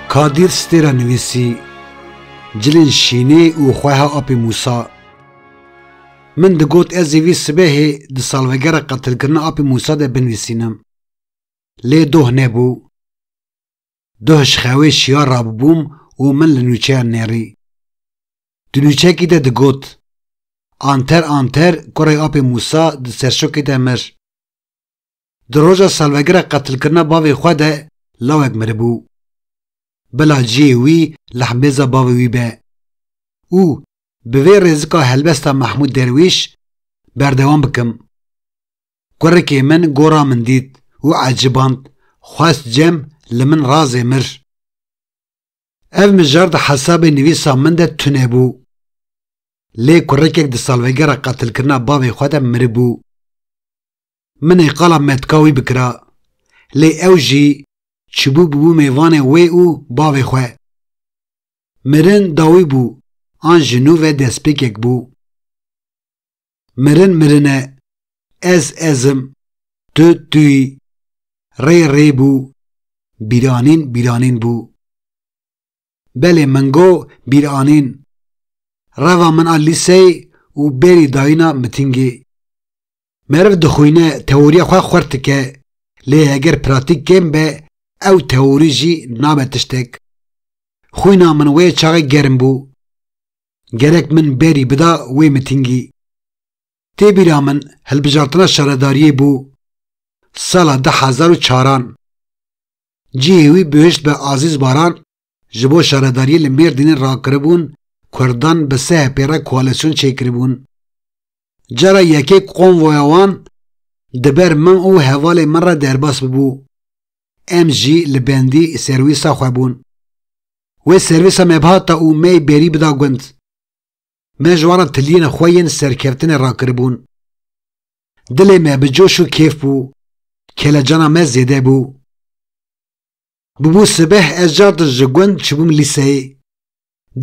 کادیر ستیرا نویسی جلن شینه و خواه آب موسا من دگوت ازیوی سبه ده سالوگر قتل کرنا آب موسا ده بنویسینم لی دوه نبو دوه شخوه شیار راب بوم و من لنوچه نیری دنوچه کی ده دگوت آنتر کره آب موسا ده سرشوکی ده مر در روژا سالوگر قتل کرنا باوی خواه ده لاوک مربو بلا جیوی لحمزا باوی به او به وی رزقا هلبستا محمود درویش بردوام بکم کره که من گورا من دید و عجباند خواست جم لمن راز مر او مجرد حساب نویسا من ده تونه بو لی کره که ده سالوگر قتل کرنا باوی خواده مربو من اقالا متکاوی بکرا لی او جی چبو بو میوان وی او باوی خواه مرن داوی بو آن جنو و دسپیکک بو مرنه ازم توی ری بو بیرانین بو بله منگو بیرانین روا من لیسی و بری داینا متینگی مرف دخوینه تئوری خواه خورد که لی اگر پراتیک کم به او تئوری جی نابتشتک خوینا من وی چاقی گرم بو گرک من بری بدا وی متینگی تی بیرا من هلبجارتنا شارداریه بو سالا 10,004 جیوی بهشت به عزیز باران جبو شارداریه لمیر دین را کربون کردان به سه پیرا کوالسیون چه کربون جرا یکی قوم ویوان دبر من او حوال من را درباس ببو ام جی لبندی سرویسا خوابون و سرویسا مبهاتا او می بری بدا گوند مجوانا تلین خوین سرکفتن را کربون دل می بجوش و کیف بو کل جانا می زیده بو ببو سبه از جارت جگوند چبوم لیسه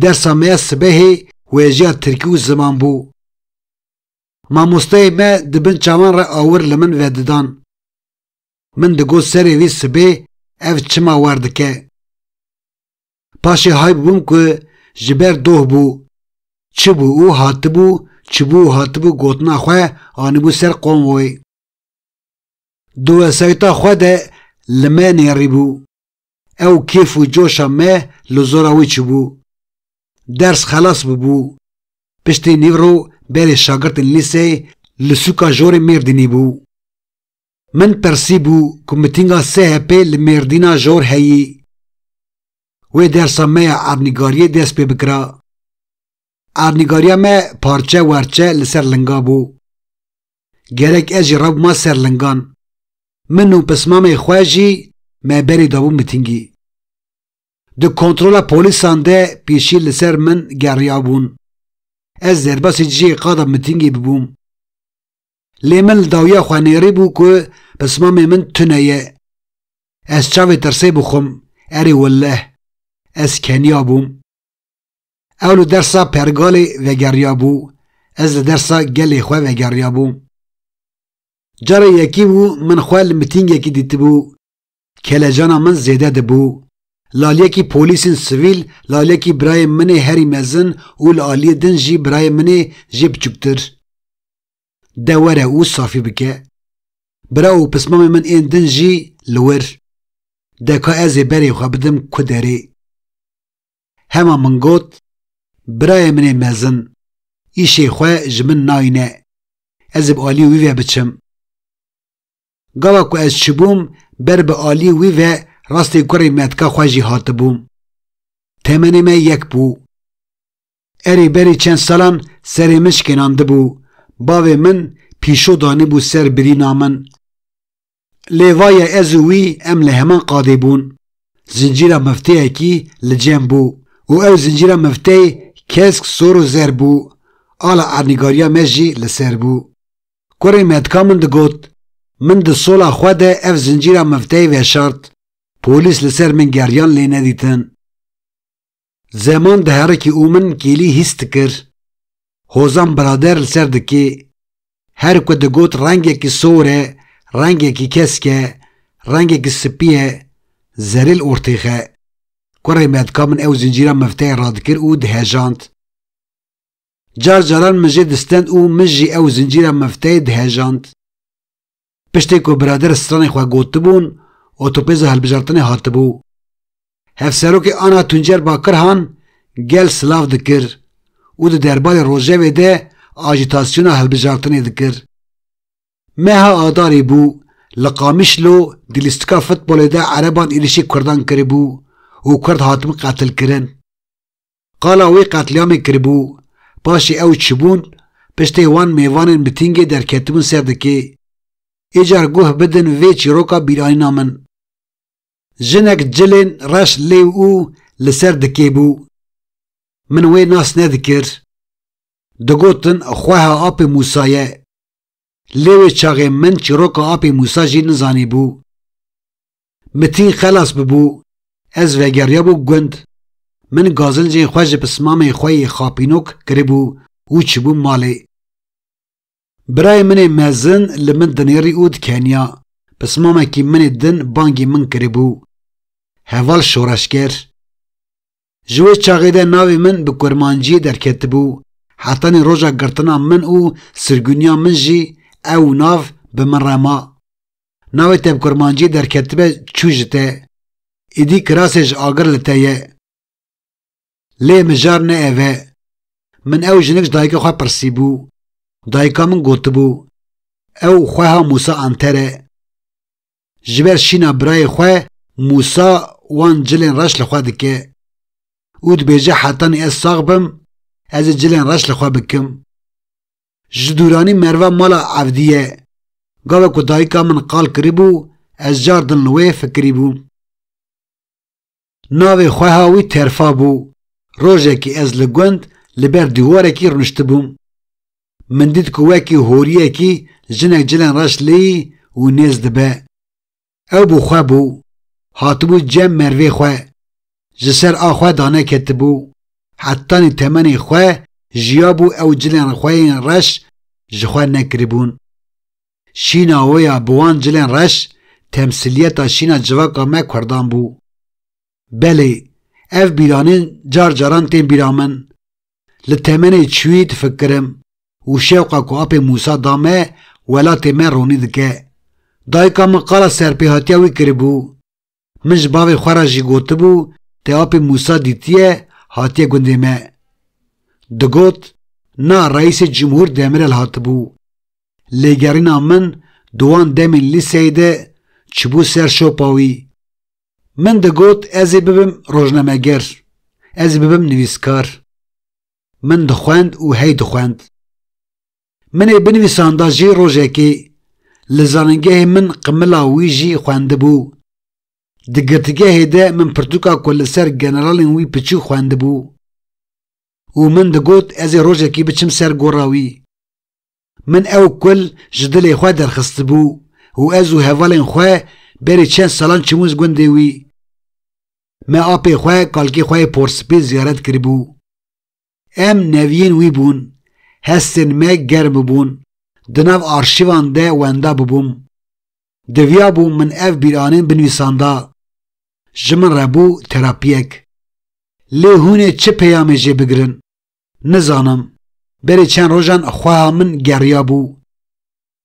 درسا می سبه و اجیاد ترکی و زمان بو ما مستای می دبن چاوان را آور لمن وددان من دگو سری وی سبه اف چما واردکه پاشی های بوم که جبر دوه بو چبو او هاتبو گوتنا خواه آنبو سر قوم وی دو سایتا خواه ده لمه نیری بو او کیف و جوشا مه لزوراوی چبو درس خلاص ببو پشتی نیورو بری شاگرد لیسه لسوکا جور مردینی بو من پرسی بو که متینگا سه هپی لمردینا جور هایی و درسا مه عرنگاریه دست پی بکرا عرنگاریه مه پارچه ورچه لسر لنگا بو گرک اجی رب ما سر لنگان منو پسمام خواجی مه بری دابو متینگی دو کنترولا پولیسان ده پیشی لسر من گریابون از زرباسی جی قادم متینگی ببوم لیمن داویا خوانیری بو که پسمام من تنیه از چاوی ترسی بخم اری والله از کنیا بوم اولو درسا پرگالی وگریا بو از درسا گلی خواه وگریا بوم جاره یکی بو من خواه لمتینگ یکی دیت بو کلجانا من زیده ده بو لالیه کی پولیسین سویل لالیه کی برای من هری مزن و لالیه دن جی برای من جی بچکتر دوره او صافی بکه براو پسمام من این دن جی لور دکا از بری خواه بدم کدری هما من گوت برای من مزن ایشی خواه جمن ناینه از با آلی ویوه بچم گاوا که از چبوم بر با آلی ویوه راستی کری مدکا خواهی هات بوم تمنی ما یک بو اری بری چند سالان سری مشکنانده بو باوی من پیشو دانی بو سر بری نامن لیوای ازوی ام لهمان قاده بون زنجیره مفتیه کی لجم بو و او زنجیره مفتیه کسک سورو زر بو آلا عرنگاریا مجی لسر بو کری مدکا من دگوت من ده صولا خواده اف زنجیره مفتیه وشارت پولیس لسر من گریان لی ندیتن زمان ده هرکی اومن کیلی هست کر هوزان برادر لسر دکی هر که ده گوت رنگ کی سوره رنگ کی کسکه رنگ کی سپیه زریل ارتیخه کوڕی مێدکا من ئەو زنجیرە مەفتەی ڕادکرد و دهێژاند. جار جاران من جێ دستەند و من ژی ئەو زنجیرە مەفتەی دهێژاند. پشتێک و برادر سترانی خوا گوتبوون ئۆتۆپێزە هەڵبژارتنê هاتبوو. هەفسەرۆکê ana Tuncer Bakir han gel silav dikir û di derbarê rojevê de ajîtasyona hilbijartinê dikir. Meha adarê bû li Qamişlo di lîstika futbolê de ereban êrişî Kurdan kiribû û Kurd hatibûn qetilkirin. Qala wê qetliyamê kiribû, paşê ew çibûn piştê wan mêvanên mitîngê derketibûn ser dikê. Îcar guh bidin vê çîroka bîranîna min. Jinek cilên reş lêv û li ser dikê bû. Min wê nas nedikir. Digotin xweha apê Musa ye. Lêwê çaxê min çîroka apê Musa jî nizanîbû. Mitîn xelas bibû. Ez vegeriyabû gund. Min gazilcên xwe ji pismamê xwe yê xapînok kiribû û çibû malê. Birayê min ê mezin li min dinêrî û dikeniya. Pismamekî minê din bangî min kiribû. Heval şoreşger. Ji wê çaxê de navê min bi kurmanciyê derketibû. Hetanê roja girtina min û sirgûniya min jî ew nav bi min rema. Navê te bi kurmanciyê derketibe çû ji te. Êdî kirasê ji agir li te ye. Lê mijar ne ev e. Min ew jinik ji dayîka xwe pirsîbû. Dayîka min gotibû. Ew xweha Musa Anter e. Ji ber şîna birayê xwe Musa wan cilên reş li xwe dike. û dibêje hetanê ez sax bim, ez ê cilên reş li xwe bikim. Ji dûranî merva mala Evdî ye. Gava ku dayîka min qal kiribû, ez car din li wê fikirîbûm. Navê xweha wî Terfa bû. Rojekî ez li gund li ber dîwarekî rûniştibûm. Min dît ku wekî horiyekî jinek cilên reş lêyî û nêz dibe. Ew bû xwe bû. Hatibû cem mervê xwe. Ji ser a xwe dane ketibû. Hetanê temenê xwe jiyabû ew cilên xwe yên reş ji xwe nekiribûn. Şîna we ya bi wan cilên reş temsiliyeta şîna civaka me Kurdan bû. Belê, ev bîranîn car caran tên bîra min. Li temenê çûyî difikirim û şewqa ku apê Musa da me welatê me ronî dike. Dayîka min qala serpêhatiya wî kiribû. Min ji bavê xwe re jî gotibû te apê Musa dîtiye hatiye gundê me. Digot, na Reîsê Cumhur Demirel hatibû. Lêgerîna min di wan demên lîseyê de çibû ser şopa wî. Min digot ez ê bibim rojnameger. Ez ê bibim nivîskar. Min dixwend û hey dixwend. Min ê binivîsanda jî rojekê. Li zanîngehê min qimila wî jî xwendibû. Di girtîgehê de min pirtûka ku li ser generalên wî piçû xwendibû. û min digot ez ê rojekî biçim ser gora wî. Min ew kul ji dilê xwe derxistibû û ez û hevalên xwe berê çend salan çimû ji gundê wî. Me apê xwe kalkê xwe yê porspî ziyaret kiribû. Em neviyên wî bûn. Hestên me germ bûn. Di nav arşîvan de wenda bibûm. Diviya bû min ev bîranîn binivîsanda. Ji min re bû terapiyek. Lê hûnê çi peyamê jê bigirin? Nizanim. Berê çend rojan xweha min geriya bû.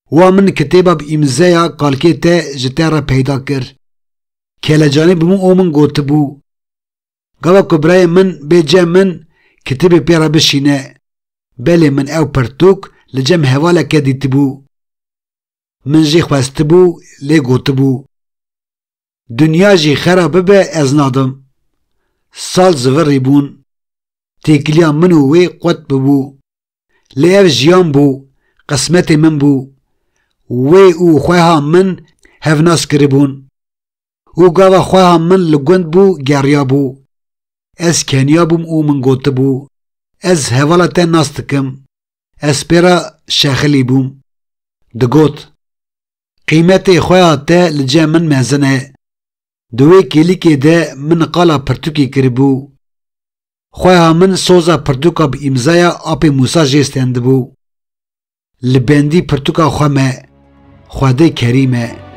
Wa min kitêba bi îmzeya kalkê te ji te re peyda kir. Kelecanî bi min û min gotibû. Gava ku birayê min bêcem min kitêbê pê re bişîne. Belê min ew pirtûk li cem hevaleke dîtibû. Min jî xwestibû lê gotibû. Dunya jî xera bibe ez nadim. Sal zivirî bûn. Têkiliya min û wê qut bibû. Lê ev jiyan bû. Qismetê min bû. Wê û xweha min hevnas kiribûn. û gava xweha min li gund bû geriya bû. Ez keniya bûm û min gotibû. Ez hevala te nas dikim. Ez pêra şexilî bûm. Digot, qîmetê xweha te li cem min mezin e. Di wê kêlîkê de min qala pirtûkê kiribû. Xweha min soza pirtûka bi îmzaya apê Musa jê stendibû. Li bendî pirtûka xwe me. Xwedê kerîm e.